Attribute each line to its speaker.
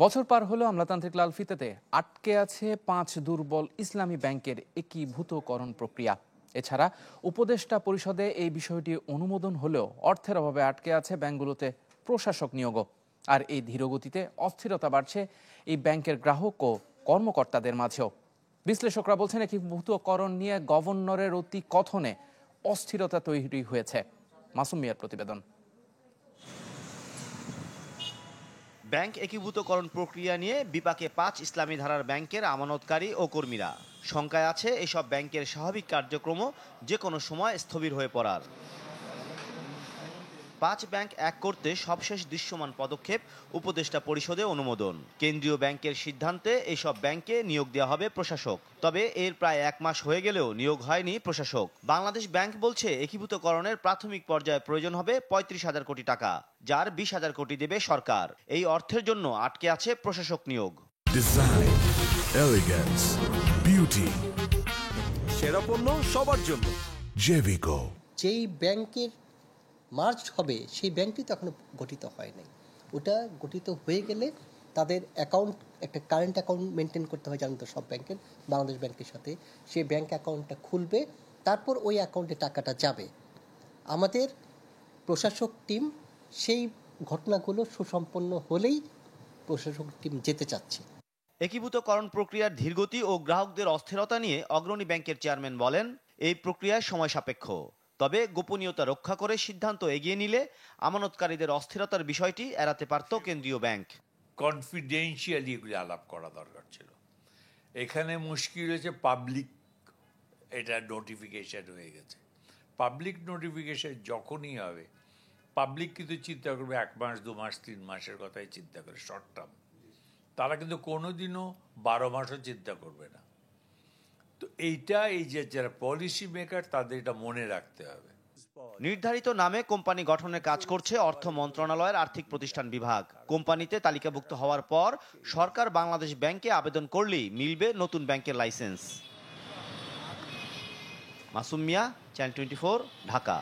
Speaker 1: বছর পার হলো আমলাতান্ত্রিক লাল ফিতেতে আটকে আছে 5 দুর্বল ইসলামী ব্যাংকের একীভূতকরণ প্রক্রিয়া। এছাড়া উপদেষ্টা পরিষদে এই বিষয়টি অনুমোদন হলেও অর্থের অভাবে আটকে আছে ব্যাংকগুলোতে প্রশাসক নিয়োগও। আর এই ধীরগতিতে অস্থিরতা বাড়ছে এই ব্যাংকের গ্রাহক ও কর্মকর্তাদের মাঝেও। বিশ্লেষকরা বলছেন একীভূতকরণ নিয়ে গভর্নরের অতি কথনে অস্থিরতা তৈরি হয়েছে। মাসুম মিয়ার প্রতিবেদন।
Speaker 2: ব্যাংক একীভূতকরণ প্রক্রিয়া নিয়ে বিপাকে 5 ইসলামী ধারার ব্যাংকের আমানতকারী ও কর্মীরা। শঙ্কায় আছে এসব ব্যাংকের স্বাভাবিক কার্যক্রম যে কোনো সময় স্থবির হয়ে পড়ার। 5 ব্যাংক এক করতে সবশেষ দৃশ্যমান পদক্ষেপ উপদেষ্টা পরিষদে অনুমোদন। কেন্দ্রীয় ব্যাংকের সিদ্ধান্তে এসব ব্যাংকে নিয়োগ দেওয়া হবে প্রশাসক। তবে এর প্রায় 1 মাস হয়ে গেলেও নিয়োগ হয়নি প্রশাসক। বাংলাদেশ ব্যাংক বলছে একীভূতকরণের প্রাথমিক পর্যায়ে প্রয়োজন হবে 35,000 কোটি টাকা, যার 20,000 কোটি দেবে সরকার। এই অর্থের জন্য আটকে আছে প্রশাসক নিয়োগ।
Speaker 3: ডিজাইন, এলিগেন্স, বিউটি,
Speaker 4: সেরা পণ্য সবার জন্য।
Speaker 3: জেভিকো।
Speaker 5: যেই ব্যাংকের মার্জ হবে সেই ব্যাংকটি তো এখনো গঠিত হয় নাই। ওটা গঠিত হয়ে গেলে তাদের অ্যাকাউন্ট, একটা কারেন্ট অ্যাকাউন্ট মেনটেন করতে হয় জানেন তো সব ব্যাংকের, বাংলাদেশ ব্যাংকের সাথে। সেই ব্যাংক অ্যাকাউন্টটা খুলবে, তারপর ওই অ্যাকাউন্টে টাকাটা যাবে। আমাদের প্রশাসক টিম সেই ঘটনাগুলো সুসম্পন্ন হলেই প্রশাসক টিম যেতে চাচ্ছে।
Speaker 2: একীভূতকরণ প্রক্রিয়ার ধীরগতি ও গ্রাহকদের অস্থিরতা নিয়ে অগ্রণী ব্যাংকের চেয়ারম্যান বলেন, এই প্রক্রিয়ায় সময় সাপেক্ষ। তবে গোপনীয়তা রক্ষা করে সিদ্ধান্ত এগিয়ে নিলে আমানতকারীদের অস্থিরতার বিষয়টি এড়াতে পারত কেন্দ্রীয় ব্যাংক।
Speaker 6: কনফিডেন্সিয়ালি এগুলি আলাপ করা দরকার ছিল। এখানে মুশকিল হয়েছে পাবলিক এটা নোটিফিকেশন হয়ে গেছে। পাবলিক নোটিফিকেশন যখনই হবে, পাবলিক কিন্তু চিন্তা করবে 1 মাস 2 মাস 3 মাসের কথাই চিন্তা করে, শর্ট টার্ম। তারা কিন্তু কোনোদিনও 12 মাসও চিন্তা করবে না। তো এইটা এই যে যারা পলিসি মেকার তাদের এটা মনে রাখতে হবে।
Speaker 2: নির্ধারিত নামে কোম্পানি গঠনের কাজ করছে অর্থ মন্ত্রণালয়ের আর্থিক প্রতিষ্ঠান বিভাগ। কোম্পানিতে তালিকাভুক্ত হওয়ার পর সরকার বাংলাদেশ ব্যাংকে আবেদন করলেই মিলবে নতুন ব্যাংকের লাইসেন্স। মাসুম মিয়া, চ্যানেল 24, ঢাকা।